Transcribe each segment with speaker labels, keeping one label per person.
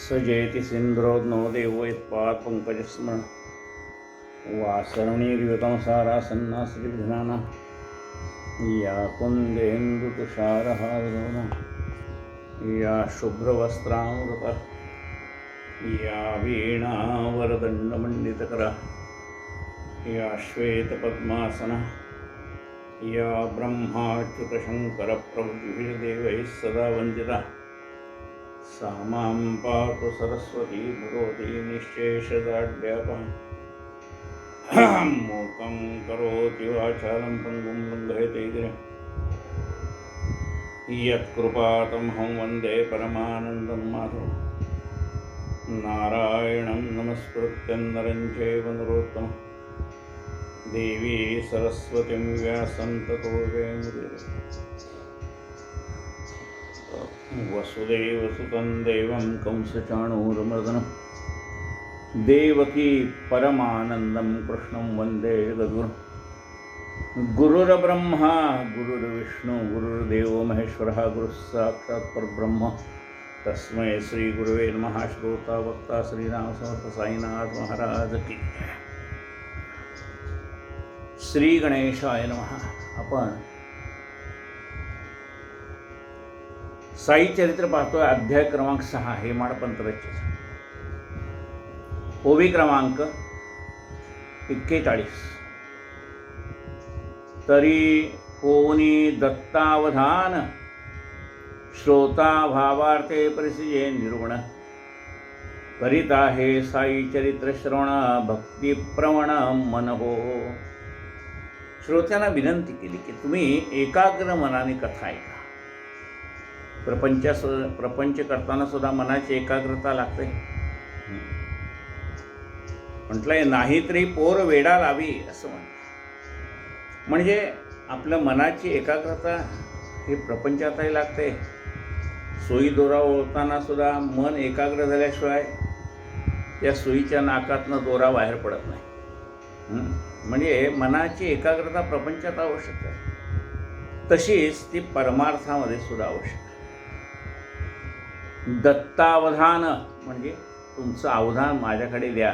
Speaker 1: स जयति सिन्धुरोऽग्नो देवो यत्पात् पङ्कजस्मरण वासरणीर्युतंसारासन्नासृविघ्नाना या कुन्देन्दुतुषारहारोना या शुभ्रवस्त्रामृता या वीणावरदण्डमण्डितकरा या श्वेतपद्मासना या ब्रह्माच्युतशङ्करप्रभृतिभिर्देवैः सदा वन्दिता सा मां पातु सरस्वती भगवती निश्चेषदाढ्यापः मूकं करोति वाचालं पङ्गुं लङ्घयते गिरिं यत्कृपातमहं वन्दे परमानन्दं माधवं नारायणं नमस्कृत्य नरं चैव नरोत्तमं देवी सरस्वतीं व्यासं ततो जयमुदीरये वसुदेवसुतं देवं कंसचाणूरमर्दनं देवकी परमानन्दं कृष्णं वन्दे जगद्गुरुं गुरुर्ब्रह्मा गुरुर्विष्णु गुरुर्देवो महेश्वरः गुरुः साक्षात् परब्रह्म तस्मै श्रीगुरुवे नमः। श्रोता वक्ता श्रीराम समर्थ साईनाथ महाराज की जय। श्री गणेशाय नमः। आपण साई चरित्र पाहतोय, अध्याय क्रमांक 6 हेमाडपंत रचित, ओवी क्रमांक 41। तरी कोणी दत्तावधान श्रोता भावार्थे परिसिजे निर्गुण करीता हे साई चरित्र श्रवण भक्तिप्रवण मन हो। श्रोत्यांना विनंती केली की तुम्ही एकाग्र मनाने कथा ऐका। प्रपंच करताना सुद्धा मनाची एकाग्रता लागते। म्हटलंय नाही तरी पोर वेडा लावी असं म्हणतात। म्हणजे आपल्या मनाची एकाग्रता ही प्रपंचातही लागते। सोयी दोरा ओळखताना सुद्धा मन एकाग्र झाल्याशिवाय त्या सुईच्या नाकातनं दोरा बाहेर पडत नाही। म्हणजे मनाची एकाग्रता प्रपंचात आवश्यक आहे, तशीच ती परमार्थामध्ये सुद्धा आवश्यक आहे। दत्तावधान म्हणजे तुमचं अवधान माझ्याकडे द्या।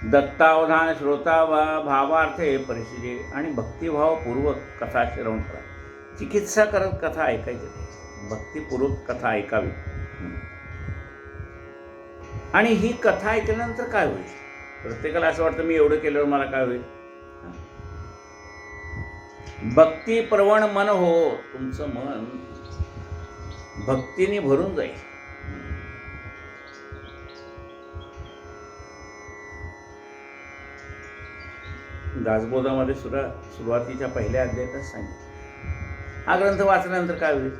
Speaker 1: दत्तावधान श्रोता भावार्थे परिस्थिती आणि भक्तिभावपूर्वक कथा श्रवण करा। चिकित्सा करत कथा ऐकायची नाही, भक्तिपूर्वक कथा ऐकावी। आणि ही कथा ऐकल्यानंतर काय होईल? प्रत्येकाला असं वाटतं मी एवढं केल्यावर मला काय होईल? भक्तिप्रवण मन हो, तुमचं मन भक्तीने भरून जाईल। दासबोधामध्ये सुद्धा सुरुवातीच्या पहिल्या अध्यायातच सांगितलं। हा ग्रंथ वाचल्यानंतर काय होईल?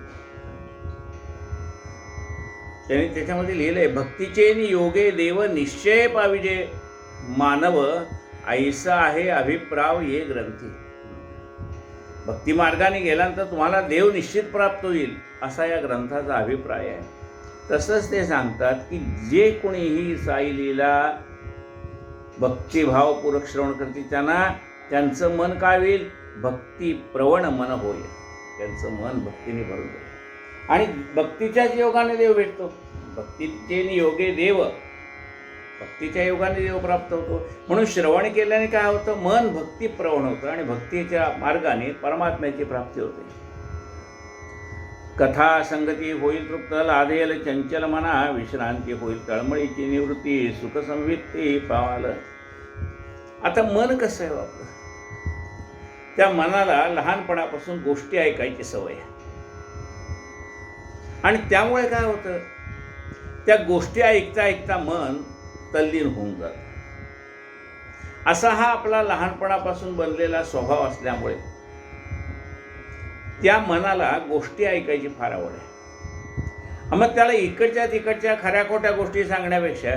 Speaker 1: त्यांनी त्याच्यामध्ये लिहिलंय, भक्तीचे योगे देव निश्चय पाविजे मानव ऐसा आहे अभिप्राव ये ग्रंथी। भक्ती मार्गाने गेल्यानंतर तुम्हाला देव निश्चित प्राप्त होईल असा या ग्रंथाचा अभिप्राय आहे। तसंच ते सांगतात की जे कोणीही साई लीला भक्तिभावपूर्वक श्रवण करते त्यांचं मन काय होईल? भक्तिप्रवण मन होईल। त्यांचं मन भक्तीने भरून जाईल आणि भक्तीच्याच योगाने देव भेटतो। भक्तीचे योगे देव, भक्तीच्या योगाने देव प्राप्त होतो। म्हणून श्रवण केल्याने काय होतं? मन भक्तिप्रवण होतं आणि भक्तीच्या मार्गाने परमात्म्याची प्राप्ती होते। कथा संगती होईल तृप्त, लाधेल चंचल मना विश्रांती होईल तळमळीची निवृत्ती, सुख संवित्ती पावाल। आता मन कसं आहे आपलं? त्या मनाला लहानपणापासून गोष्टी ऐकायची सवय आहे आणि त्यामुळे काय होतं? त्या गोष्टी ऐकता ऐकता मन तल्लीन होऊन जातं। असा हा आपला लहानपणापासून बनलेला स्वभाव असल्यामुळे त्या मनाला गोष्टी ऐकायची फार आवड आहे। मग त्याला इकडच्या तिकडच्या खऱ्या खोट्या गोष्टी सांगण्यापेक्षा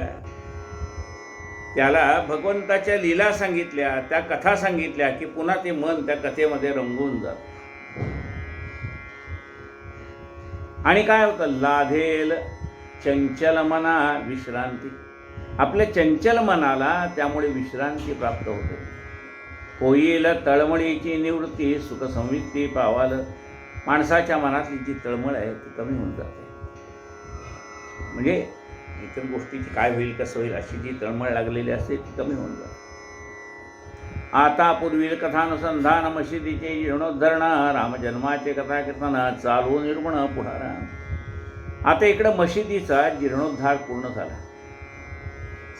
Speaker 1: त्याला भगवंताच्या लीला सांगितल्या, त्या कथा सांगितल्या की पुन्हा ते मन त्या कथेमध्ये रंगून जातं आणि काय होतं? लाधेल चंचल मना विश्रांती। आपल्या चंचल मनाला त्यामुळे विश्रांती प्राप्त होते। होईल तळमळीची निवृत्ती, सुख संवित्ती पावाल। माणसाच्या मनातली जी तळमळ आहे ती कमी होऊन जाते। म्हणजे इतर गोष्टीची काय होईल कसं होईल अशी जी तळमळ लागलेली असते ती कमी होऊन जाते. आता पूर्वील कथानुसंधान मशिदीचे जीर्णोद्धरण रामजन्माचे कथाकीर्तन चालू निर्गुण पुढारा. आता इकडं मशिदीचा जीर्णोद्धार पूर्ण झाला.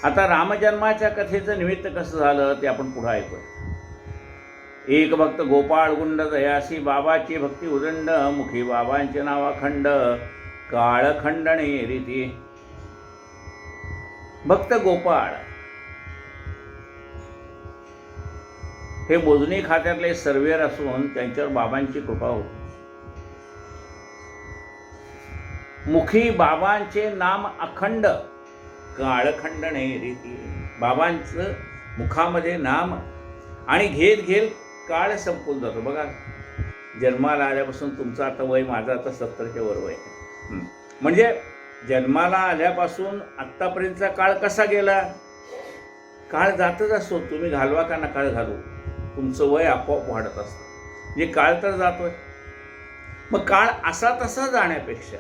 Speaker 1: आता रामजन्माच्या कथेचं निमित्त कसं झालं ते आपण पुढं ऐकूया. एक भक्त गोपाळ गुंड दयासी बाबाची भक्ती उदंड मुखी बाबांचे नावाखंड काळखंडणे रीती. भक्त गोपाळ हे मोजणी खात्यातले सर्वेअर असून त्यांच्यावर बाबांची कृपा होती. मुखी बाबांचे नाम अखंड काळखंडणे रीती. बाबांचं मुखामध्ये नाम आणि घेत घेत काळ संपून जातो. बघा, जन्माला आल्यापासून तुमचं आता वय, माझं आता 70च्या वर वय. म्हणजे जन्माला आल्यापासून आत्तापर्यंतचा काळ कसा गेला? काळ जातच असतो, तुम्ही घालवा का नका घालू, तुमचं वय आपोआप वाढत असतं. म्हणजे काळ तर जातोय. मग काळ असा तसा जाण्यापेक्षा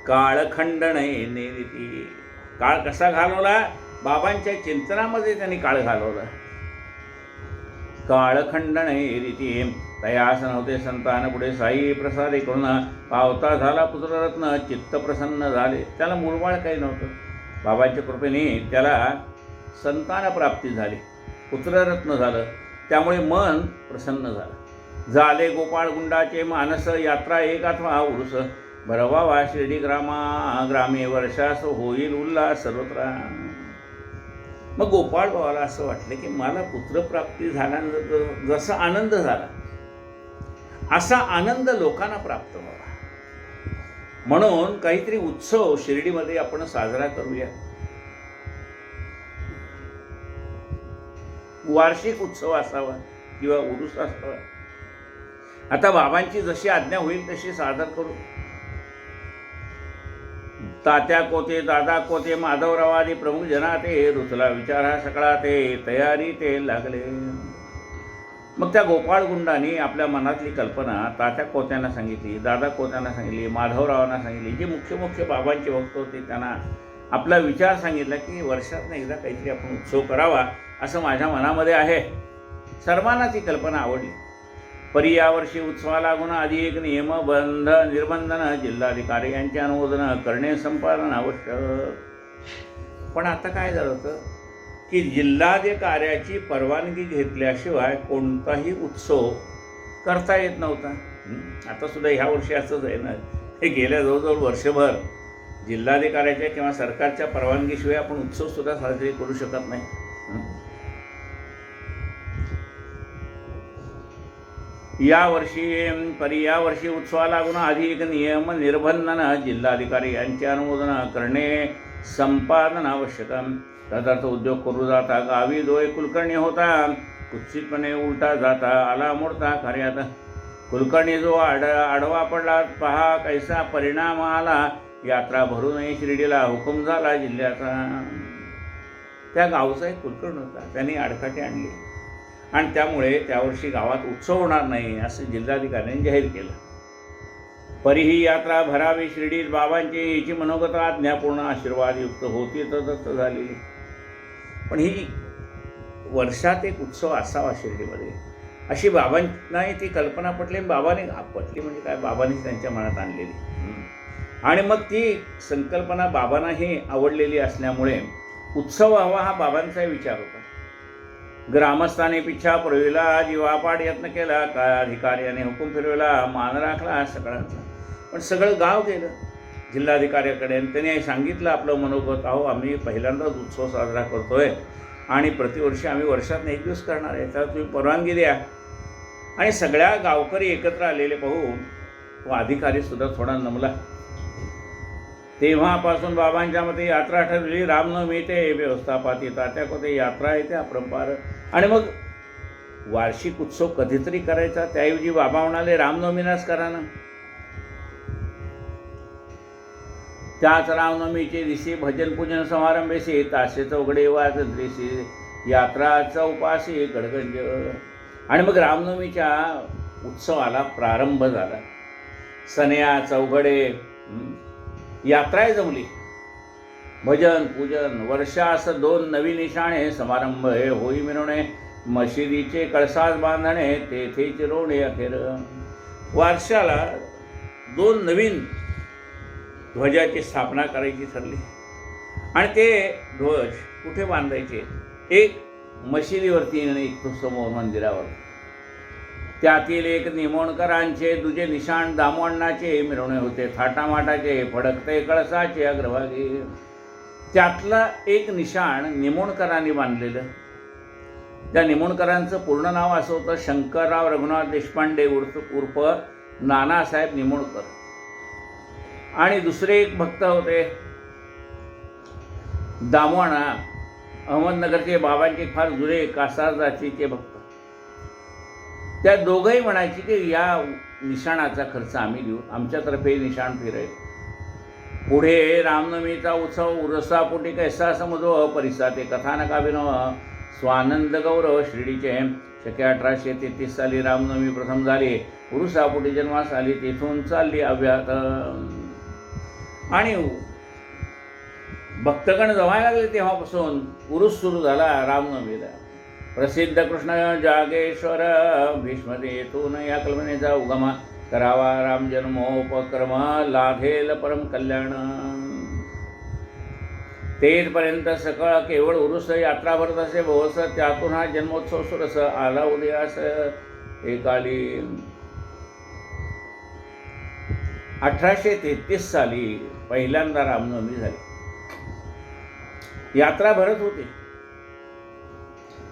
Speaker 1: काळखंडणे रीती. काळ कसा घालवला? बाबांच्या चिंतनामध्ये त्यांनी काळ घालवला. काळखंडणे रीती. तयास नव्हते संतान पुढे साई प्रसादे करून पावता झाला पुत्ररत्न चित्त प्रसन्न झाले. त्याला मूळबाळ काही नव्हतं. बाबांच्या कृपेने त्याला संतान प्राप्ती झाली, पुत्ररत्न झालं, त्यामुळे मन प्रसन्न झालं. झाले गोपाळ गुंडाचे मानस यात्रा एक अथवा उरुस भरवावा शिर्डी ग्रामे वर्षास होईल उल्हास सर्वत्र. मग गोपाळ बाबाला असं वाटलं की मला पुत्रप्राप्ती झाल्यानंतर जसा आनंद झाला असा आनंद लोकांना प्राप्त व्हावा, म्हणून काहीतरी उत्सव शिर्डीमध्ये आपण साजरा करूया. वार्षिक उत्सव असावा किंवा उरूस असावा. आता बाबांची जशी आज्ञा होईल तशी सादर करू. तात्या कोते दादा कोते माधवराव आदी प्रमुख जना ते रुचला विचारा सकाळा ते तयारी ते लागले. मग त्या गोपाळ गुंडांनी आपल्या मनातली कल्पना तात्या कोत्यांना सांगितली, दादा कोत्यांना सांगितली, माधवरावांना सांगितली. जे मुख्य मुख्य बाबांचे भक्त होते त्यांना आपला विचार सांगितला की वर्षातनं एकदा काहीतरी आपण उत्सव करावा असं माझ्या मनामध्ये आहे. सर्वांना ती कल्पना आवडली. परी यावर्षी उत्सवाला लागून आधी एक नियम बंध निर्बंधन जिल्हाधिकारी यांचे अनुमोदन करणे संपादन आवश्यक. पण आता काय झालं होतं की जिल्हाधिकाऱ्याची परवानगी घेतल्याशिवाय कोणताही उत्सव करता येत नव्हता. आता सुद्धा ह्या वर्षी असंच आहे ना. हे गेल्या जवळजवळ वर्षभर जिल्हाधिकाऱ्याच्या किंवा सरकारच्या परवानगीशिवाय आपण उत्सव सुद्धा साजरे करू शकत नाही. यावर्षी उत्सवाला लागून आधी एक नियम निर्बंधन जिल्हाधिकारी यांचे अनुमोदन करणे संपादन आवश्यक. तदर्थ उद्योग करू जाता गावी जो एक कुलकर्णी होता कुत्सितपणे उलटा जाता आला मोडता कार्यात. कुलकर्णी जो आडवा पडला पहा कैसा परिणाम आला. यात्रा भरू नये शिर्डीला हुकूम झाला जिल्ह्याचा. त्या गावचा एक कुलकर्णी होता, त्यांनी आडकाठी आणली आणि त्यामुळे त्यावर्षी गावात उत्सव होणार नाही असं जिल्हाधिकाऱ्यांनी जाहीर केलं. परी ही यात्रा भरावी शिर्डीत बाबांची याची मनोगत आज्ञापूर्ण आशीर्वादयुक्त होती तदस्त झाली. पण ही वर्षात एक उत्सव असावा शिर्डीमध्ये अशी बाबांना ती कल्पना पटली. बाबाने पटली म्हणजे काय, बाबांनी त्यांच्या मनात आणलेली. आणि मग ती संकल्पना बाबांनाही आवडलेली असल्यामुळे उत्सव हवा हा बाबांचा विचार होता. ग्रामस्थांनी पिच्छा पुरविला, जीवापाड यत्न केला, काय अधिकाऱ्याने हुकूम फिरविला, मान राखला सगळ्यांचा. पण सगळं गाव गेलं जिल्हाधिकाऱ्याकडे आणि त्याने सांगितलं आपलं मनोगत, अहो आम्ही पहिल्यांदाच उत्सव साजरा करतोय आणि प्रतिवर्षी आम्ही वर्षात एक दिवस करणार आहे, त्याला तुम्ही परवानगी द्या. आणि सगळ्या गावकरी एकत्र आलेले पाहून तो अधिकारीसुद्धा थोडा नमला. तेव्हापासून बाबांच्या मते यात्रा ठरली. रामनवमी ते व्यवस्थापात येतात त्या कोणते यात्रा येते अपरंपार. आणि मग वार्षिक उत्सव कधीतरी करायचा, त्याऐवजी बाबा म्हणाले रामनवमीलाच करा ना. त्याच रामनवमीचे दिवशी भजन पूजन समारंभेशी तासे चौघडे वाजंत्रेशी यात्राचा उपासी गडगंज. आणि मग रामनवमीच्या उत्सवाला प्रारंभ झाला. सन्या चौघडे यात्रा जमली. भजन पूजन वर्षास 2 नवी निशाणे समारंभ हे होई मिरवणे मशिदीचे कळसास बांधणे तेथे चिरवणे अखेर. वर्षाला 2 नवीन ध्वजाची स्थापना करायची ठरली आणि ते ध्वज कुठे बांधायचे. एक मशिदीवरती आणि एक तो समोर मंदिरावर. त्यातील एक निमोणकरांचे दुजे निशाण दामोअण्णाचे मिरवणे होते थाटामाटाचे फडकते कळसाचे अग्रभागी. त्यातला एक निशाण निमोणकरांनी बांधलेलं. त्या निमोणकरांचं पूर्ण नाव असं होतं शंकरराव रघुनाथ देशपांडे उर्फ नानासाहेब निमोणकर. आणि दुसरे एक भक्त होते दामोअण्णा अहमदनगरचे बाबांचे फार जुने कासार जातीचे भक्त. त्या दोघंही म्हणायचे की या निशाणाचा खर्च आम्ही देऊ, आमच्यातर्फे निशाण फिरेल. पुढे रामनवमीचा उत्सव उरसापोटी कैसा समजो परिसाते कथानकाभिनव स्वानंद गौरव शिर्डीचे. शके 1833 साली रामनवमी प्रथम झाली. उरुसापोटी जन्मास आली. तेथून चालली अव्याहत. आणि भक्तगण जमायला लागले तेव्हापासून उरुस सुरू झाला रामनवमीला. प्रसिद्ध कृष्ण जागेश्वर भीष्मदेतून या कल्पनेचा उगम करावा रामजन्मोपक्रम लाभेल परम कल्याण. तेथपर्यंत सकळ केवळ उरुस यात्रा भरत असे भवस. त्यातून हा जन्मोत्सव सुरस आला उदयास एकाली. 1833 साली पहिल्यांदा रामनवमी झाली. यात्रा भरत होती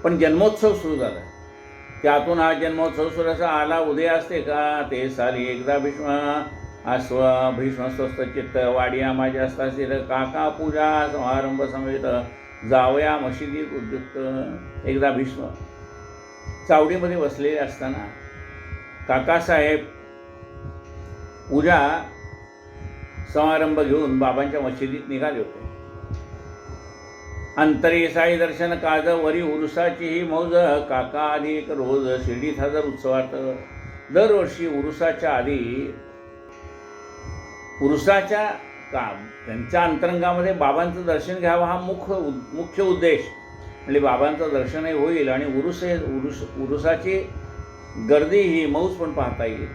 Speaker 1: पण जन्मोत्सव सुरू झाला. त्यातून हा जन्मोत्सव सुरस आला उदय असते का. ते साली एकदा भीष्म स्वस्त चित्त वाडिया माझ्या असताशीर काका पूजा समारंभ समेत जावया मशिदीत उद्युक्त. एकदा भीष्म चावडीमध्ये बसलेले असताना काकासाहेब पूजा समारंभ घेऊन बाबांच्या मशिदीत निघाले होते. अंतरी साई दर्शन काज वरी उरुसाची ही मौज. काका आधी एक रोज शिर्डीत हजर उत्सवात. दरवर्षी उरुसाच्या आधी त्यांच्या अंतरंगामध्ये बाबांचं दर्शन घ्यावं हा मुख्य उद्देश. म्हणजे बाबांचं दर्शनही होईल आणि उरुसाची गर्दी ही मौज पण पाहता येईल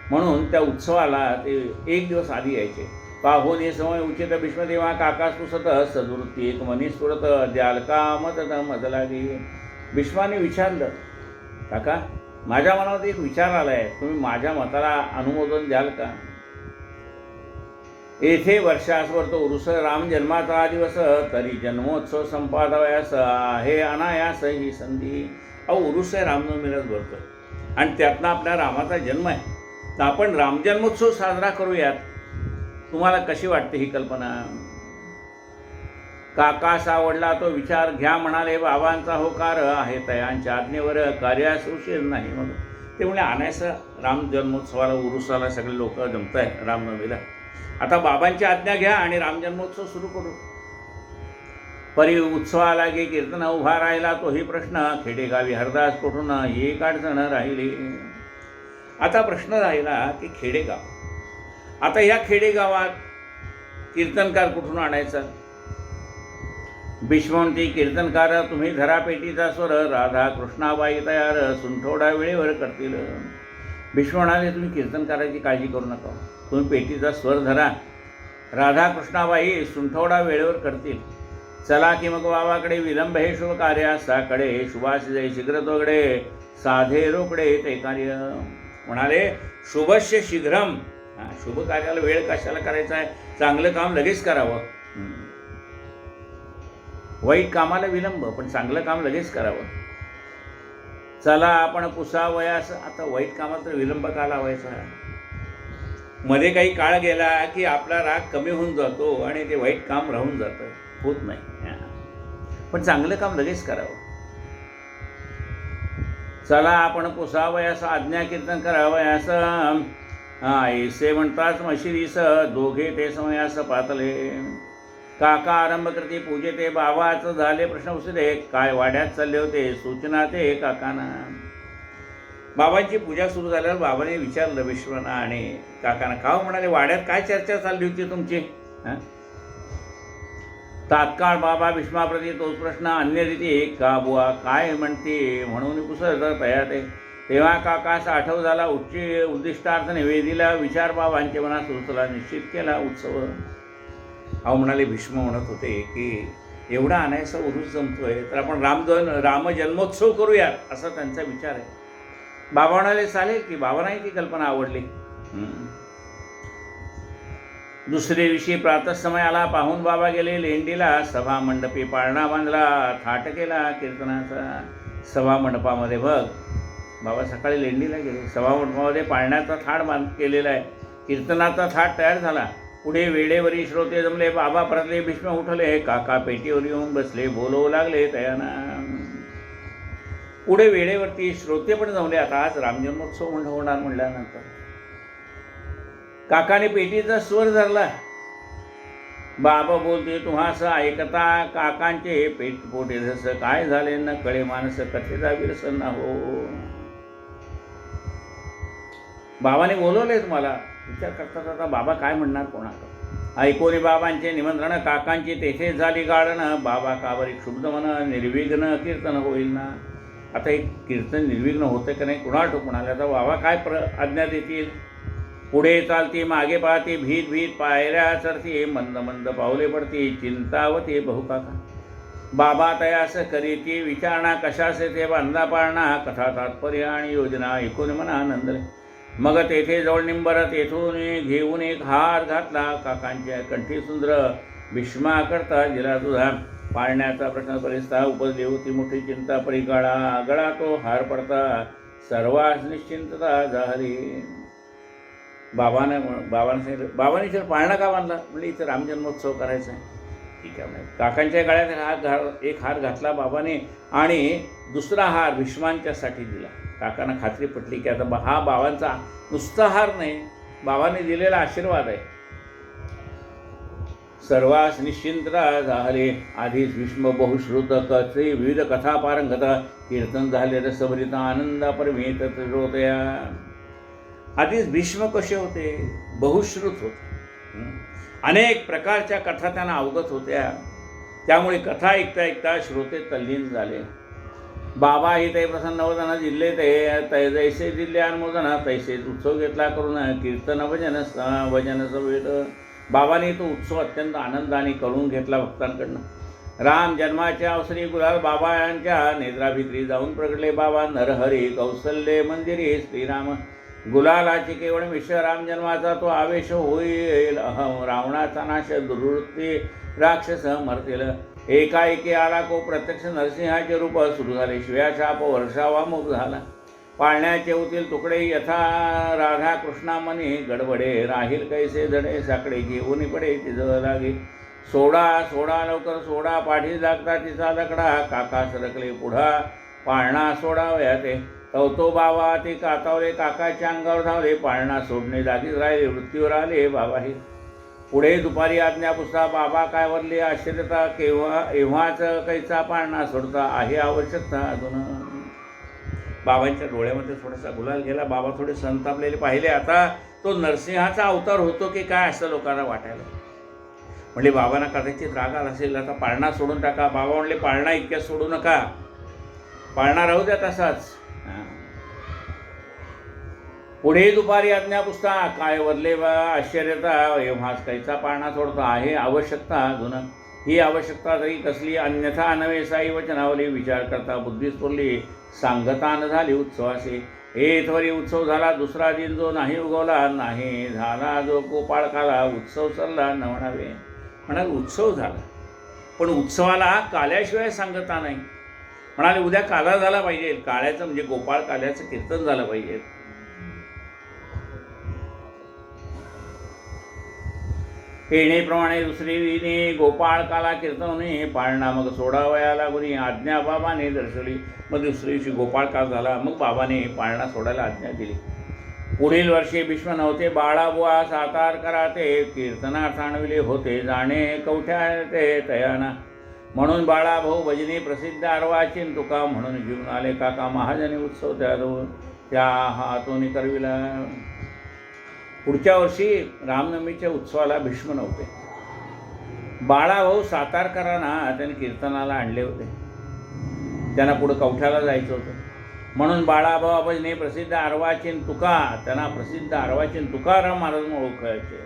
Speaker 1: म्हणून त्या उत्सवाला ते एक दिवस आधी यायचे. पाहून हे समय उचित भीष्मदेवा काका सुसत सदवृत्ती एक मनी सुरत द्याल का मत मजलागी. भीष्माने विचारलं काका माझ्या मनात एक विचार आला आहे, तुम्ही माझ्या मताला अनुमोदन द्याल का. येथे वर्षासवर तो उरुस राम जन्माचा दिवस तरी जन्मोत्सव संपादवयास आहे अनायास ही संधी. उरुस आहे रामनवमीलाच भरतो आणि त्यातनं आपल्या रामाचा जन्म आहे तर आपण रामजन्मोत्सव साजरा करूयात. तुम्हाला कशी वाटते ही कल्पना. काकास आवडला तो विचार. घ्या म्हणाले बाबांचा होकार आहे तयांच्या आज्ञेवर कार्यास उशीर नाही. मग ते म्हणजे आणायचं राम जन्मोत्सवाला उरुसाला सगळे लोक जमत आहे रामनवमीला. आता बाबांची आज्ञा घ्या आणि रामजन्मोत्सव सुरू करू. परी उत्सवाला गे कीर्तन उभा राहिला तोही प्रश्न. खेडेगावी हरदास कुठून एक अडचण राहिली. आता प्रश्न राहिला की खेडेगाव. आता ह्या खेडेगावात कीर्तनकार कुठून आणायचा. भीष्मवंती कीर्तनकार तुम्ही धरा पेटीचा स्वर. राधा कृष्णाबाई तयार सुंठोडा वेळेवर करतील. भीष्म म्हणाले तुम्ही कीर्तनकाराची काळजी करू नका, तुम्ही पेटीचा स्वर धरा. राधा कृष्णाबाई सुंठोडा वेळेवर करतील. चला की मग बाबाकडे विलंब हे शुभ कार्यासाकडे. शुभाशी शीघ्र तोगडे साधे रोकडे ते कार्य. म्हणाले शुभस्य शीघ्रम. शुभ कार्याला वेळ कशाला करायचा आहे. चांगलं काम लगेच करावं. वाईट कामाला विलंब पण चांगलं काम लगेच करावं. चला आपण पुसावयास. आता वाईट कामात तर विलंब का लावायचा. मध्ये काही काळ गेला की आपला राग कमी होऊन जातो आणि ते वाईट काम राहून जातं, होत नाही. पण चांगलं काम लगेच करावं. चला आपण पुसावयास आज्ञा कीर्तन करावयास. ऐसे म्हणताच मशिदीस दोघे ते समयास पातले. काका आरंभ करते पूजे ते. बाबाचं झाले प्रश्न उसले. काय वाड्यात चालले होते सूचना ते काकांना. बाबांची पूजा सुरू झाल्यावर बाबाने विचारलं विश्वना आणि काकांना. का म्हणाले वाड्यात काय चर्चा चालली होती तुमची. तात्काळ बाबा भीष्माप्रती तोच प्रश्न अन्य रीती का बुवा काय म्हणते म्हणून पुसत तया ते. तेव्हा काकास आठव झाला उद्दिष्टार्थ निवेदीला विचार बाबांचे मनात सुचला. निश्चित केला उत्सव. अहो म्हणाले, भीष्म म्हणत होते की एवढा आणायचा उरूस जमतोय तर आपण रामजन्मोत्सव करूयात असा त्यांचा विचार आहे. बाबा म्हणाले चालेल की. बाबांनाही ती कल्पना आवडली. दुसरे दिवशी प्रातःसमयाला पाहून बाबा गेले लेंडीला. सभा मंडपी पाळणा बांधला, थाट केला कीर्तनाचा. सभा मंडपामध्ये बघ, बाबा सकाळी लेंडीला गेले. सभा मंडपामध्ये पाळण्याचा थाट केलेला आहे. कीर्तनाचा थाट तयार झाला. पुढे वेळेवरी श्रोते जमले. बाबा परतले. भीष्म उठले. काका पेटीवर येऊन बसले. बोलवू लागले तयाना. पुढे वेळेवरती श्रोते पण जमले. आता आज रामजन्मोत्सव होणार म्हणल्यानंतर काकाने पेटीचा स्वर धरला. बाबा बोलते, तुम्हा असं ऐकता काकांचे पोटे जसं काय झाले न कळे माणस कथेचा विरसन ना हो. बाबाने बोलवले तुम्हाला. विचार करतात आता बाबा काय म्हणणार कोणाला. ऐकोनी बाबांचे निमंत्रण काकांची तेथे झाली गाळण. बाबा कावरी क्षुब्ध मन निर्विघ्न कीर्तन होईल ना. आता एक कीर्तन निर्विघ्न होतं का नाही कुणा म्हणाले. आता बाबा काय आज्ञा देतील. पुढे चालती मागे पाहती भीत भीत पायऱ्या चढती. मंद मंद पावले पडती चिंतावती बहुकाका. बाबा तयास करीती विचारणा कशासे ते बांधा पाळणा. कथा तात्पर्य आणि योजना ऐकून मना आनंदले. मग तेथे जवळ निंबर तेथून घेऊन एक हार घातला. काकांच्या कंठी सुंदर भीष्मा करता दिला तुझा. पाळण्याचा प्रश्न परिस्था उपजली होती मोठी चिंता परी गळा तो हार पडता. सर्वांस निश्चिंतता झाली. बाबाने बाबांनी पाळणा का बांधला. म्हणजे इथं रामजन्मोत्सव करायचा आहे. ठीक आहे म्हणे. काकांच्या गळ्यात एक हार घातला बाबाने आणि दुसरा हार भीष्मांच्यासाठी दिला. काकांना खात्री पटली की आता हा बाबांचा नुसता हार नाही, बाबांनी दिलेला आशीर्वाद आहे. सर्वांस निश्चिंतता झाले. आधीच भीष्म बहुश्रुत कथे विविध कथा पारंगत. कीर्तन झाले रसभरित आनंदा परमेत त्रिरोतया. आधीच भीष्म कसे होते. बहुश्रुत होते. अनेक प्रकारच्या कथा त्यांना अवगत होत्या. त्यामुळे कथा ऐकता ऐकता श्रोते तल्लीन झाले. बाबा ही ते प्रसन्न होताना जिल्हे ते जैसे जिल्हे अनुमोदना तैसेच उत्सव घेतला करून कीर्तन भजन सवेत. बाबांनी तो उत्सव अत्यंत आनंदाने करून घेतला भक्तांकडनं. राम जन्माच्या अवसरी गुलाल बाबा यांच्या नेत्राभित्री जाऊन प्रगटले. बाबा नरहरी कौसल्ये मंदिरी श्रीराम. गुलालाची केवळ मिश्र राम जन्माचा तो आवेश होईल. अहम रावणाचा नाश दुर्वृत्ती राक्षस मरतील. एकाएकी आला को प्रत्यक्ष नरसिंहाचे रूप सुरू झाले. शिव्याशाप वर्षावा मुख झाला. पाळण्याचे होतील तुकडे यथा राधा कृष्णामनी गडबडे. राहील कैसे धडे साकडे घेऊन पडे तिजळ लागे. सोडा सोडा लवकर सोडा पाठी लागता तिचा लकडा. काका सरकले पुढा पाळणा सोडावया ते. तो बाबा ते कातावले काकाच्या अंगावर धावले. पाळणा सोडणे जागीच राहिले. वृत्तीवर आले बाबाही. पुढे दुपारी आज्ञा पुसता. बाबा काय वरले आश्चर्यता. एव्हाच कैचा पाळणा सोडता आहे आवश्यकता अजून. बाबांच्या डोळ्यामध्ये थोडासा गुलाल गेला. बाबा थोडे संतापलेले पाहिले. आता तो नरसिंहाचा अवतार होतो की काय असं लोकांना वाटायला. म्हणजे बाबांना कदाचित राग आला असेल. आता पाळणा सोडून टाका. बाबा म्हणले पाळणा इतक्यात सोडू नका. पाळणा राहू द्या तसाच. पुढे दुपारी आज्ञा पुसता. काय वरले आश्चर्यता. एव्हाच कैचा पाळणा सोडता आहे आवश्यकता अजून. ही आवश्यकता तरी कसली अन्यथा नव्हे साई वचनावली. विचार करता बुद्धीच पुरली. सांगता न झाली उत्सवाशी. त्वरी उत्सव झाला. दुसरा दिन जो नाही उगवला नाही झाला जो गोपाळकाला. उत्सव चालला न म्हणावे. म्हणाल उत्सव झाला पण उत्सवाला काल्याशिवाय सांगता नाही. म्हणाले उद्या काला झाला पाहिजे. काळ्याचं म्हणजे गोपाळ काल्याचं कीर्तन झालं पाहिजे. येणेप्रमाणे दुसरी विने गोपाळ काला कीर्तने. पाळणा मग सोडावया लागुनी आज्ञा बाबाने दर्शवली. मग दुसऱ्या दिवशी गोपाळ काल झाला. मग बाबाने पाळणा सोडायला आज्ञा दिली. पुढील वर्षी भीष्म नव्हते. बाळाबुवा सातार कराते. कीर्तनात आणविले होते जाणे कवठ्या ते तयाना. म्हणून बाळाभाऊ भजनी प्रसिद्ध अर्वाचीन तुका. म्हणून घेऊन आले काका महाजनी उत्सव त्या हातून करविला. पुढच्या वर्षी रामनवमीच्या उत्सवाला भीष्म नव्हते. बाळाभाऊ सातारकरांना त्याने कीर्तनाला आणले होते. त्यांना पुढे कवठ्याला जायचं होतं. म्हणून बाळाभाऊ भजने प्रसिद्ध अर्वाचीन तुका, त्यांना प्रसिद्ध अर्वाचीन तुकाराम महाराज म्हणून ओळखायचे.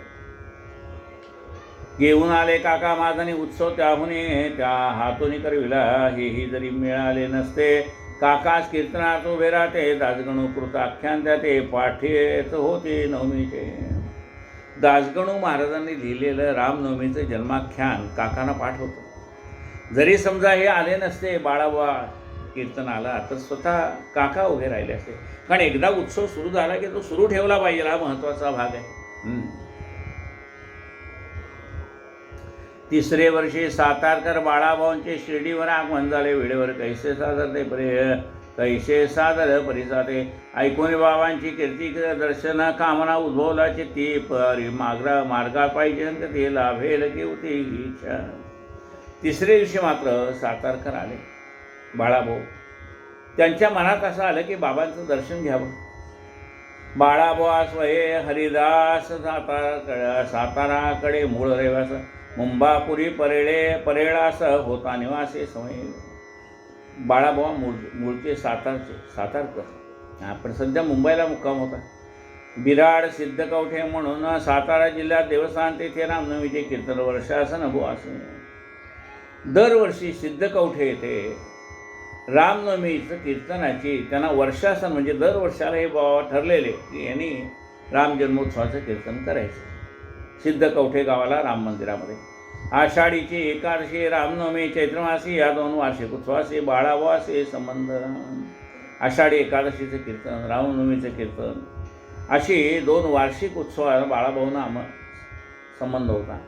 Speaker 1: घेऊन आले काका माझाने उत्सव त्याहुने, त्या हातून करविला हेही जरी मिळाले नसते. काकास कीर्तनात उभे राहते, दासगणू कृत आख्यान त्या ते पाठीत होते नवमीचे. दासगणू महाराजांनी लिहिलेलं रामनवमीचं जन्माख्यान काकांना पाठ होतं. जरी समजा हे आले नसते बाळाबा कीर्तनाला, तर स्वतः काका उभे राहिले असते. कारण एकदा उत्सव सुरू झाला की तो सुरू ठेवला पाहिजे, हा महत्त्वाचा भाग आहे. तिसरे वर्षी सातारकर बाळाभाऊंचे शिर्डीवर आगमन झाले. वेळेवर कैसे सादर परिसाते ऐकून बाबांची कीर्ती दर्शन कामना उद्भवला चित्ती. परी मार्गा पाहिजे ते लाभेल की होती इच्छा. तिसरे दिवशी मात्र सातारकर आले. बाळाभाऊ त्यांच्या मनात असं आलं की बाबांचं दर्शन घ्यावं. बाळाभाऊ स्वये हरिदास साताराकडे मूळ रहिवास, मुंबापुरी परेळास होता निवासी समय. बाळाभाऊ मूळचे सातारकर, आपण सध्या मुंबईला मुक्काम होता. बिराड सिद्धकवठे म्हणून सातारा जिल्ह्यात देवस्थान, तेथे रामनवमीचे कीर्तन वर्षासन बुवासे. दरवर्षी सिद्धकवठे येथे रामनवमीचं कीर्तनाची त्यांना वर्षासन म्हणजे दर वर्षाला हे बाबा ठरलेले की यांनी राम जन्मोत्सवाचं कीर्तन करायचं. सिद्धकवठे गावाला राम मंदिरामध्ये आषाढीची एकादशी, रामनवमी, चैत्रमासी या दोन वार्षिक उत्सवाचे बाळाभावाचे संबंध. आषाढी एकादशीचं कीर्तन, रामनवमीचं कीर्तन अशी दोन वार्षिक उत्सवाला बाळाभाऊंना संबंध होता.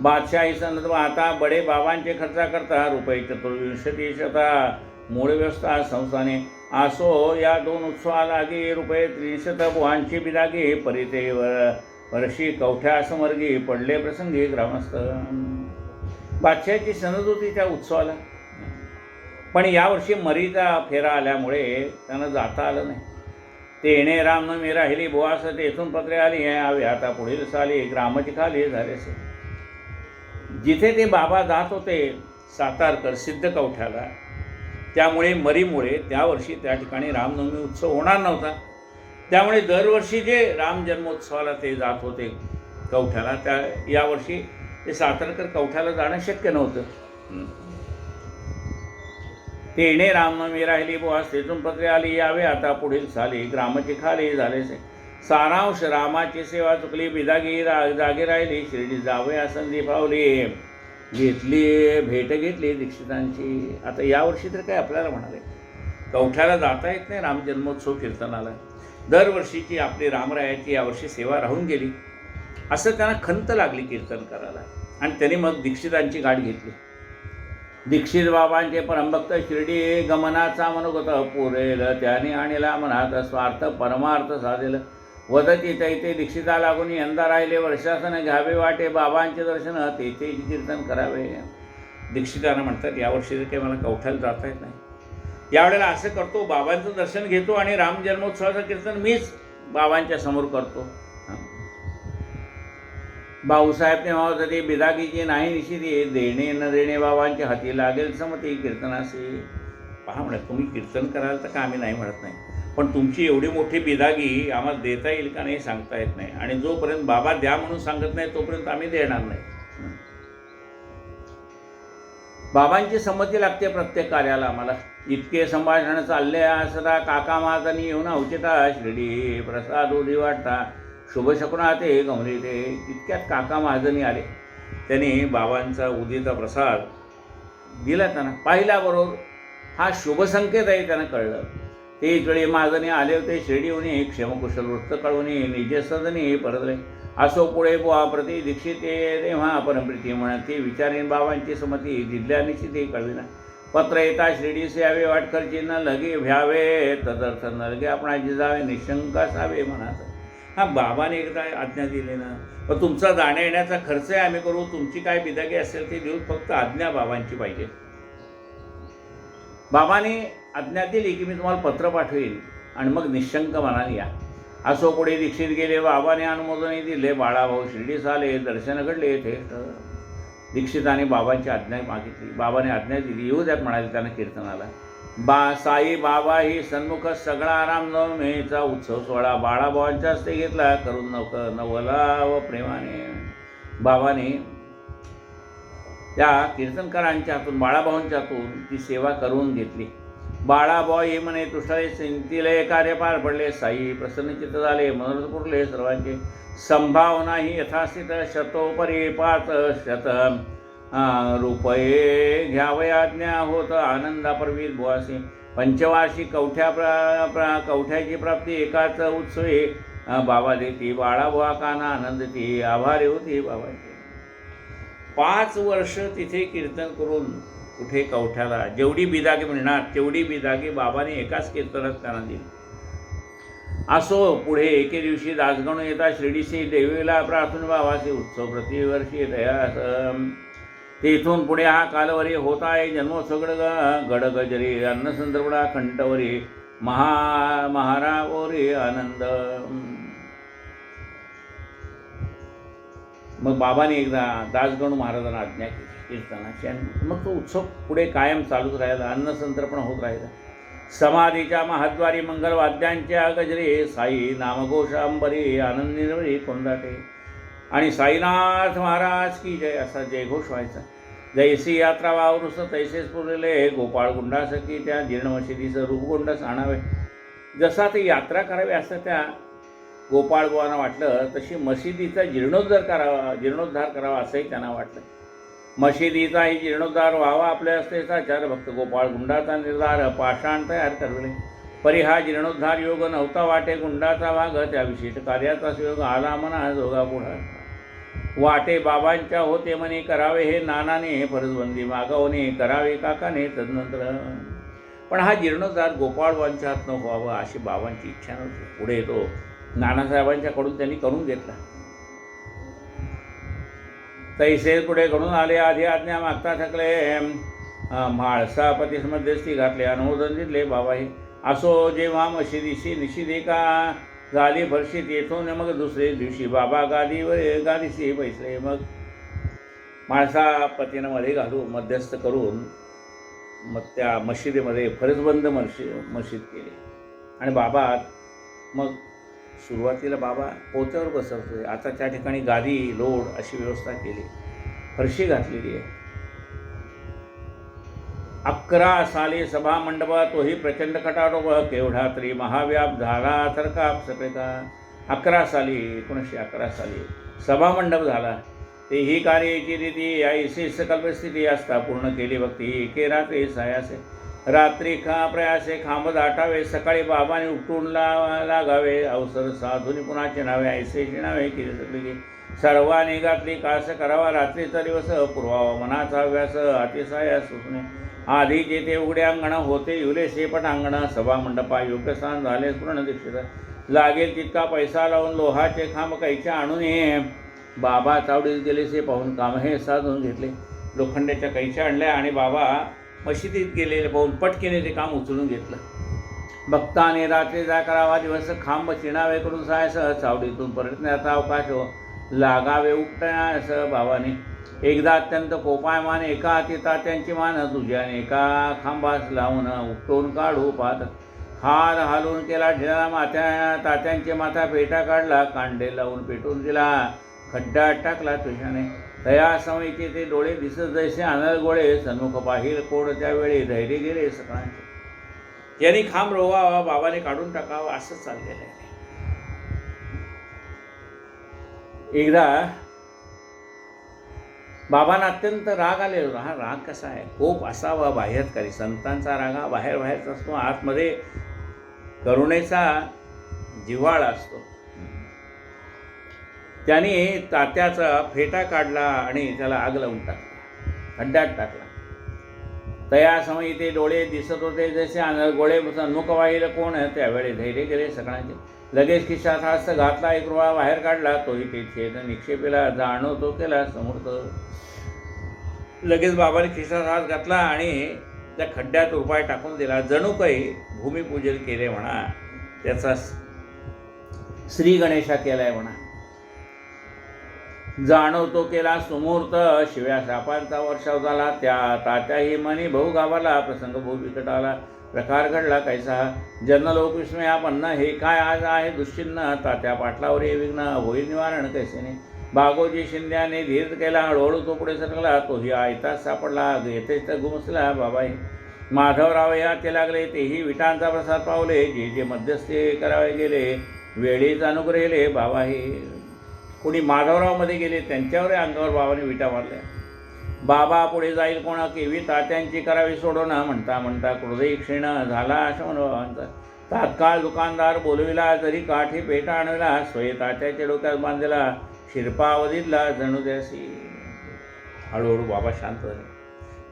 Speaker 1: बादशाही सण आता बडे बाबांचे खर्चा करता रुपये 24 मूळ व्यवस्था संस्थाने आसो. या दोन उत्सवालागी रुपये 300 बुवांची बिदागी परिते वर्षी कवठ्या समर्गी पडले प्रसंगी ग्रामस्थ. बादशाची सनद होती त्या उत्सवाला, पण यावर्षी मरीचा फेरा आल्यामुळे त्यांना जाता आलं नाही. तेणे रामनवमी राहिली बुवास, तेथून पत्रे आली यावे आता पुढील साली ग्रामची खाली झालेसे. जिथे ते बाबा जात होते सातारकर सिद्धकवठ्याला, त्यामुळे मरीमुळे त्यावर्षी त्या ठिकाणी रामनवमी उत्सव होणार नव्हता. त्यामुळे दरवर्षी जे राम जन्मोत्सवाला ते जात होते कवठ्याला, त्या यावर्षी ते सातारकर कवठ्याला जाणं शक्य नव्हतं. तेणे रामनवमी राहिली बुवास, तेथून पत्रे आली यावे आता पुढील साली ग्रामची खाली झालेसे. सारांश रामाची सेवा चुकली बिदागी जागी राहिली, शिर्डी जावे संधी पावली. भेट घेतली दीक्षितांची. आता यावर्षी तर काय आपल्याला म्हणाले कवठ्याला जाता येत नाही राम जन्मोत्सव कीर्तनाला. दरवर्षीची आपली रामरायाची यावर्षी सेवा राहून गेली असं त्यांना खंत लागली कीर्तन करायला. आणि त्यांनी मग दीक्षितांची गाठ घेतली. दीक्षित बाबांचे परमभक्त शिर्डी गमनाचा मनोगत पुरेल, त्याने आणला मनात स्वार्थ परमार्थ साधेल. वदती तैते दीक्षिता लागून यंदा राहिले वर्षासन घ्यावे वाटे, बाबांचे दर्शन तेथे कीर्तन करावे. दीक्षितांना म्हणतात यावर्षी तर काही मला कवठ्याला जाता येत नाही. यावेळेला असं करतो, बाबांचं दर्शन घेतो आणि राम जन्मोत्सवाचं कीर्तन मीच बाबांच्या समोर करतो. भाऊसाहेब तेव्हा होते बिदागीची नाही निशिती, देणे न देणे बाबांच्या हाती लागेल समती कीर्तनाशी. पहा म्हणत तुम्ही कीर्तन कराल तर का आम्ही नाही म्हणत नाही, पण तुमची एवढी मोठी बिदागी आम्हाला देता येईल का नाही सांगता येत नाही. आणि जोपर्यंत बाबा द्या म्हणून सांगत नाही तोपर्यंत आम्ही देणार नाही. बाबांची संमती लागते प्रत्येक कार्याला आम्हाला. इतके संभाषण चालले असता काका महाजनी येऊन औचिता शिर्डी प्रसाद उदी वाटता शुभ शकुना ते गमले. ते इतक्यात काका महाजनी आले. त्यांनी बाबांचा उदीचा प्रसाद दिला. त्यांना पाहिल्याबरोबर हा शुभ संकेत आहे त्यांना कळलं. तेच वेळी महाजनी आले होते शिर्डीहून क्षेमकुशल वृत्त कळवून निज सदनी परतले. असो पुढे बुवा प्रति दीक्षित तेव्हा परमप्रीती म्हणत ती विचारीन बाबांची संमती दिल्या निश्चिती कळविना. पत्र येता शिर्डीस यावे वाटकरची न लगे भ्यावे, तदर्थ न लगे आपणाची जावे निशंक असावे मनात. हा बाबाने एकदा आज्ञा दिली ना, पण तुमचा जाण्या येण्याचा खर्च आहे आम्ही करू, तुमची काय बिदागी असेल ते देऊ, फक्त आज्ञा बाबांची पाहिजे. बाबाने आज्ञा दिली की मी तुम्हाला पत्र पाठवेन आणि मग निशंक मनाने या. असो पुढे दीक्षित गेले. बाबाने अनुमोदनही दिले. बाळाभाऊ शिर्डीस आले. दर्शन घडले थेट. दीक्षिताने बाबांची आज्ञा मागितली. बाबाने आज्ञा दिली. येऊ द्यात म्हणाले त्यांना कीर्तनाला. साई बाबा ही सन्मुख सगळा रामनवमीचा उत्सव सोहळा बाळाभावांच्या हस्ते घेतला. करून नवला व प्रेमाने बाबाने त्या कीर्तनकारांच्या हातून बाळाभावांच्या हातून ती सेवा करून घेतली. बाळाभाऊ हे म्हणे तुषारे चिंतिले कार्य पार पडले. साई प्रसन्नचित्त झाले. मनोरथ पुरले सर्वांचे. संभावना ही यथास्थित शतोपरी 500 रुपये घ्यावे आज्ञा होत आनंदापर्वीत बुवासी. पंचवार्षिक कवठ्याची प्राप्ती एकाच उत्सवे बाबा देती. बाळाबुवा काना आनंदती. आभारी होती बाबांची. 5 वर्ष तिथे कीर्तन करून कुठे कवठ्याला जेवढी बिदागी मिळणार तेवढी बिदागी बाबाने एकाच कीर्तनात त्यांना दिली. असो पुढे एके दिवशी दासगणू येता शिर्डीशी देवीला प्रार्थना बाबाचे उत्सव प्रतिवर्षी तयास. तेथून पुढे हा कालवरी होत आहे जन्मोत्सव गडगजरी अन्नसंदर्भा कंठवरी महारावरी आनंद. मग बाबाने एकदा दासगणू महाराजांना आज्ञा केली कीर्तनाची आणि मग तो उत्सव पुढे कायम चालूच राहिला. अन्नसंतर्पण होत राहिलं. समाधीच्या महाद्वारी मंगलवाद्यांच्या गजरे साई नामघोष अंबरी आनंदीनवरी कोंदाटे आणि साईनाथ महाराज की जय असा जयघोष व्हायचा. जैसी यात्रा वावरूस तैसेच पुरले गोपाळ गुंडास की त्या जीर्ण मशिदीचं रूपगोंडस आणावे. जसा ती यात्रा करावी असं त्या गोपाळबुवांना वाटलं तशी मशिदीचा जीर्णोद्धार करावा असंही त्यांना वाटलं. मशिदीचाही जीर्णोद्धार व्हावा आपल्या असतेचा चार भक्त गोपाळ गुंडाचा निर्धार पाषाण तयार करले. परी हा जीर्णोद्धार योग नव्हता वाटे गुंडाचा भाग. त्या विशिष्ट कार्याचा योग आला म्हणा जोगा पुढा. वाटे बाबांच्या होते म्हणे करावे हे नानाने फरजबंदी मागवणे करावे काकाने तदनंतर. पण हा जीर्णोद्धार गोपाळबांच्या हातनं व्हावा अशी बाबांची इच्छा नव्हती. पुढे तो नानासाहेबांच्याकडून त्यांनी करून घेतला. तैसे पुढे घडून आले. आधी आज्ञा मागता थकले. म्हाळसापतीस मध्यस्थी घातले. अनुमोदन दिले बाबाही. असो जेव्हा मशिदीशी निशिदिका झाली फरशीत येथून मग दुसरे दिवशी बाबा गादीशी बैसले. मग म्हाळसापतीनं मध्ये घालून मध्यस्थ करून मग त्या मशिदीमध्ये फरजबंद मशीद केली आणि बाबा मग सुरुवातीला बाबा पोत्यावर बसवतोय. आता त्या ठिकाणी गादी लोड अशी व्यवस्था केली. फरशी घातलेली आहे. 11 साली सभा मंडपा तोही प्रचंड खटाटोप केवढा तरी महाव्याप झाला थरकाप सपेका. 11 साली 1911 साली सभा मंडप झाला. तेही कार्याची रीती या इसी कल्पस्थिती असता पूर्ण केली भक्ती. एके रात्री सायासे रात्री प्रयासे खांब दाटावे. सकाळी बाबाने उठून लागावे. अवसर साधूनी पुन्हा नावे ऐसे नावे केली सगळी. सर्वांनी घातली कास करावा. रात्रीचा दिवस पुरवावा मनाचा अभ्यास अतिसाया सुसणे. आधी जेथे उघडे अंगण होते युलेसे पटांगण. सभा मंडपा योग्य स्थान झाले पूर्ण दीक्षित. लागेल तितका पैसा लावून लोहाचे खांब कैच्या आणून बाबा चावडीत गेलेसे पाहून काम हे साधून घेतले. लोखंडाच्या कैच्या आणल्या आणि बाबा मशिदीत गेलेले पाहून पटकेने ते काम उचलून घेतलं. भक्ताने रात्रीचा करावा दिवस खांब चिणावे करून सायसह चावडीतून परतण्याचा अवकाश लागावे उपटण्यास बाबाने. एकदा अत्यंत कोपायमान एका हाती तात्यांची मान दुसऱ्याने एका खांबास लावून उपटून काढू पाहत. हार हालून केला ढिला. तात्यांचे माथा पेटा काढला. कांडे लावून पेटून दिला. खड्ड्यात टाकला तुझ्याने. तया समयीचे ते डोळे दिसत जैसे अनलगोळे. सन्मुख पाहिल कोड त्यावेळी धैर्य गेले सगळ्यांचे. यांनी खांब रोवावा बाबाने काढून टाकावा असं चाललेलं आहे. एकदा बाबांना अत्यंत राग आलेला होता. हा राग कसा आहे? कोप असावा बाह्यतकारी. संतांचा राग हा बाहेरचा असतो. आतमध्ये करुणेचा जिव्हाळा असतो. त्याने तात्याचा फेटा काढला आणि त्याला आग लावून टाकला. खड्ड्यात टाकला. तया समयी ते डोळे दिसत होते जसे गोळे सन्मुख वाहिलं कोण. त्यावेळी धैर्य गेले सगळ्यांचे. लगेच खिशात हात घातला. एक रुपया बाहेर काढला. तोही ते छेद निक्षेपेला जाणवतो केला समर्थ. लगेच बाबाने खिशात हात घातला आणि त्या खड्ड्यात रुपया टाकून दिला. जणू काही भूमिपूजन केले म्हणा. त्याचा श्री गणेशा केलाय म्हणा. जाणवतो केला सुमूर्त, शिव्या शापांचा वर्षाव झाला. त्या तात्याही मनी बहु गावाला, प्रसंग बहु विकट आला. प्रकार घडला कैसा, जनलोक विस्मयापन्न. हे काय आज आहे दुश्चिन्ह, तात्या पाटलावर हे विघ्न, होई निवारण कैसेने. बागोजी शिंद्याने धीर केला, हळूहळू तो पुढे सरकला. तोही आयताच सापडला, येथेच तर घुमसला बाबाई. माधवराव या ते लागले, तेही विटांचा प्रसाद पावले. जे जे मध्यस्थी करावे गेले, वेळीच अनुग्रहिले बाबाही. कोणी माधवरावमध्ये गेले, त्यांच्यावर अंगावर बाबाने विटा मारल्या. बाबा पुढे जाईल कोणा, केवी तात्यांची करावी सोडवणं. म्हणता म्हणता हृदय क्षीण झाला अशा बाबांचा. तात्काळ दुकानदार बोलविला, जरी काठी पेटा आणविला. स्वयं तात्याच्या डोक्यात बांधलेला, शिरपावधीतला जणू त्यासी. हळूहळू बाबा शांत झाले.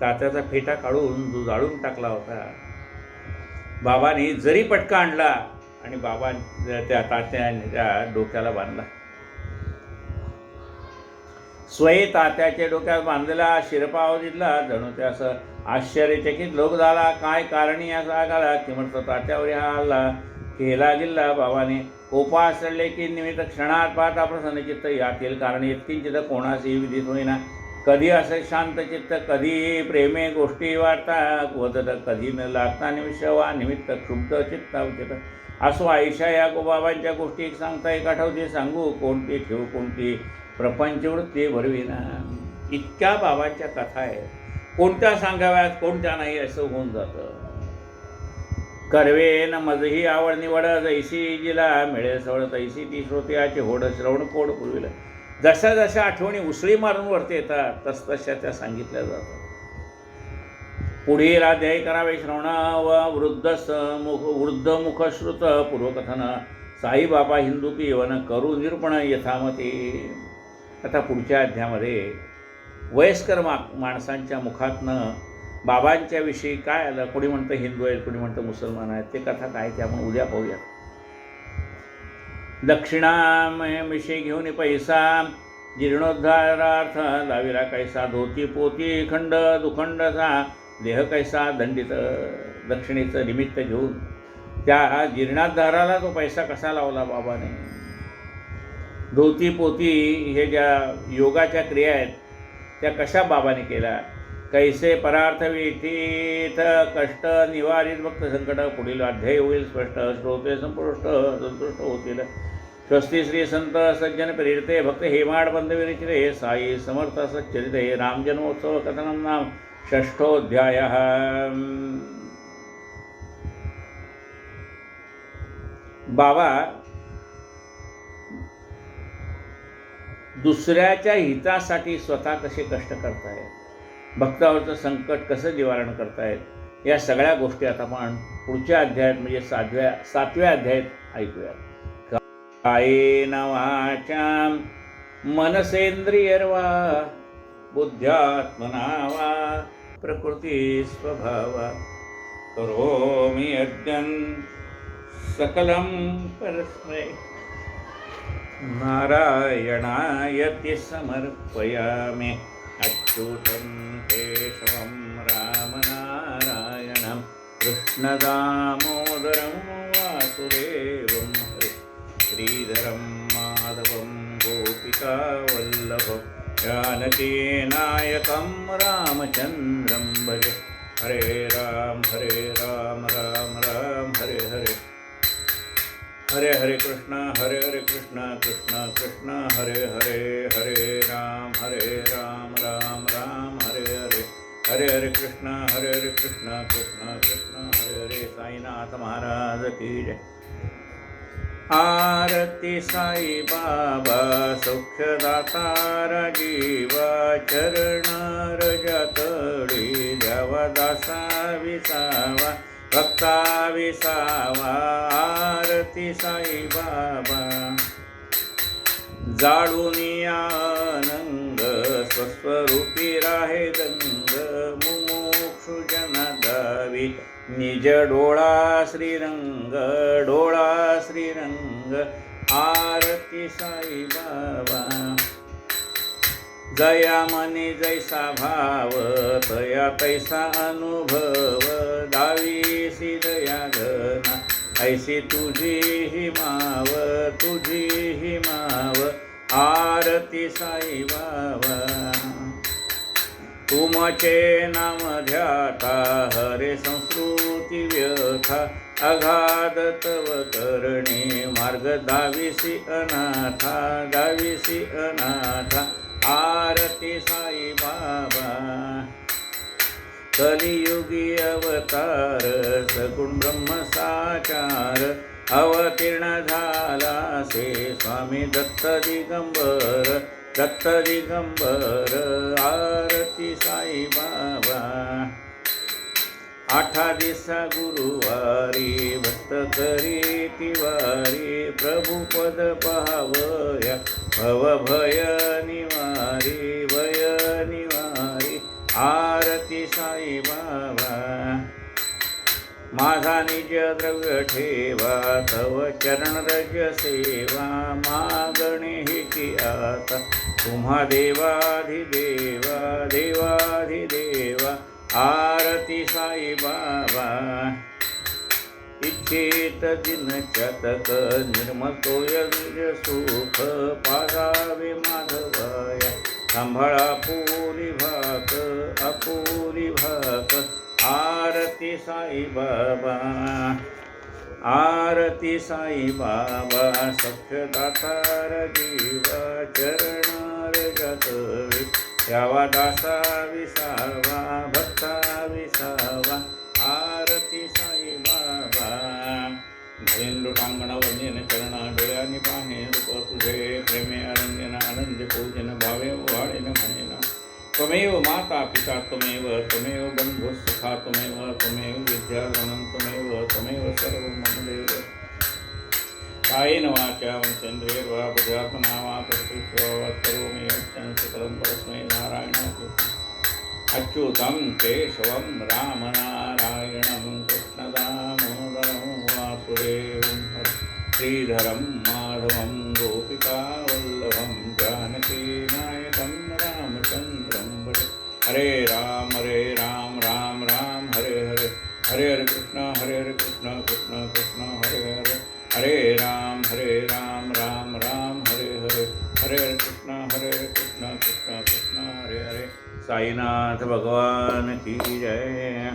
Speaker 1: तात्याचा फेटा काढून जो जाळून टाकला होता, बाबाने जरी पटका आणला आणि बाबा त्या तात्याच्या डोक्याला बांधला. स्वयं तात्याच्या डोक्यात बांधलेला, शिरपावधीतला जणू ते असं. आश्चर्यचकित लोक झाला, काय कारणी असा आगाला. किमर्थ तात्यावर हा हल्ला केला गेला बाबाने. कोपास चढले की निमित्त क्षणात पाहता प्रसन्न चित्त. यातील कारण इतकिंचित कोणासही विदित होईना. कधी असे शांत चित्त, कधी प्रेमे गोष्टी वार्ता वदत, कधी न लागता निमिष वा निमित्त क्षुब्ध चित्ता उचित. असो आयुष्या या गोबाबांच्या गोष्टी एक सांगता, एक आठवते सांगू, कोणती ठेवू कोणती प्रपंचवृत्ती भरविना. इतक्या बाबांच्या कथा आहेत, कोणत्या सांगाव्यात कोणत्या नाही असं होऊन जातं. कर्वे न मजही आवड निवड, जैसी जिला मिळेल सवड तैसी ती श्रोत्याचे होड. श्रवण कोड पुरविलं. जशा जशा आठवणी उसळी मारून वरती येतात, तसतशा त्या सांगितल्या जातात. पुढील अध्याय करावे श्रवण व वृद्ध मुखश्रुत पूर्वकथन. साईबाबा हिंदुकी वन करू निरूपण यथामती. आता पुढच्या अध्यायामध्ये वयस्कर माणसांच्या मुखातनं बाबांच्या विषयी काय आलं. कोणी म्हणतं हिंदू आहेत, कोणी म्हणतं मुसलमान आहेत. ते कथा काय ते आपण उद्या पाहूया. दक्षिणाविषयी घेऊन पैसा, जीर्णोद्धारार्थ लाविला कैसा. धोती पोती खंड दुखंडचा, देह कैसा दंडित. दक्षिणेचं निमित्त घेऊन त्या जीर्णोद्धाराला तो पैसा कसा लावला बाबाने. धोती पोती हे ज्या योगाच्या क्रिया आहेत त्या कशा बाबाने केल्या. कैसे परार्थ विठीत कष्ट निवारित भक्त संकट. पुढील अध्याय होईल स्पष्ट, श्रोते संतुष्ट होतील. स्वस्ती श्री संत सज्जन प्रेरिते भक्त हेमाड बंध विरचिते. साई समर्थ सच्चरिते. रामजन्मोत्सव कथनं नाम षष्ठोऽध्यायः. बाबा दुसऱ्याच्या हितासाठी स्वतः कसे कष्ट करतायत, भक्तावरचं संकट कसं निवारण करतायत, या सगळ्या गोष्टी आता आपण पुढच्या अध्यायात म्हणजे सातव्या अध्यायात ऐकूया. कायेन वाचा मनसेंद्रियर्वा बुद्ध्यात्मना वा प्रकृती स्वभावा करोमि यज्ञं सकलं परस्मै नारायणायति समर्पयामि. अच्युतं केशवं रामनारायणं कृष्णदामोदरं वासुदेवं हरे. श्रीधरं माधवं गोपिकावल्लभं जानकीनायकं रामचन्द्रं भजे. हरे राम राम राम हरे हरे. हरे हरे कृष्ण कृष्ण कृष्ण हरे हरे. हरे राम राम राम हरे हरे. हरे हरे कृष्ण कृष्ण कृष्ण हरे हरे. साईनाथ महाराज की जय. आरती साई बाबा सौख्यदातार जीवा चरण रजतडी द्यावा दासा विसावा भक्ता विसावा. आरती साई बाबा जाळूनी आनंद स्वस्वरूपी राहे गंग. मुमुक्षु जन दावी निज डोळा श्रीरंग डोळा श्रीरंग. आरती साई बाबा जया मनी जैसा भाव तया तैसा अनुभव. दावीसी दया घना ऐसी तुझी ही माव तुझी ही माव. आरती साई बाबा तुमचे नाम ध्याता हरे संस्कृती व्यथा अगाध तव करणे मार्ग दाविसी अनाथा आरती साई बाबा कलियुगी अवतार सगुण ब्रह्म साचार अवतीर्ण झाला से स्वामी दत्त दिगंबर आरती साई बाबा आठा दिसा गुरुवारी भक्त करी तिवारी प्रभु पद पावया भय निवारी आरती साई बाबा माझा निज द्रव्य ठेवा तव चरण रज सेवा मागणे हिची आता तुम्हा देवाधिदेवा आरती साई बाबा इच्छित दिन चतक निर्मतोय निज सुख पारावे माधवाया सांभाळा आपुली भाक आरती साई बाबा आरती साई बाबा सख्य दातार जीवा चरणार जातवे यावा दासा विसावा भक्ता विसावा आरती साई बाबा भयन लोटांगण वंदन चरणा डोळ्यानी पाहे रूप तुझे प्रेमे अरण्यन आनंद पूजन भावे वाळेन म्हणेन त्वमेव माता पिता त्वमेव बंधु सखा त्वमेव विद्याधनं त्वमेव सर्वं मम देव कायेन वाचा वंचेन्द्रियर्वा बुद्ध्यात्मना वा प्रकृतिस्वा करोमि यत्तं सकलं परस्मै नारायणाय अच्युतं केशवं रामनारायणं कृष्णदामोदरं वासुदेवं श्रीधरं माधवं गोपिकावल्लभं जानकीनायकं रामचन्द्रं भजे हरे राम राम राम हरे हरे हरे कृष्ण कृष्ण कृष्ण हरे राम राम हरे हरे कृष्ण कृष्ण कृष्ण हरे हरे साईनाथ भगवान की जय।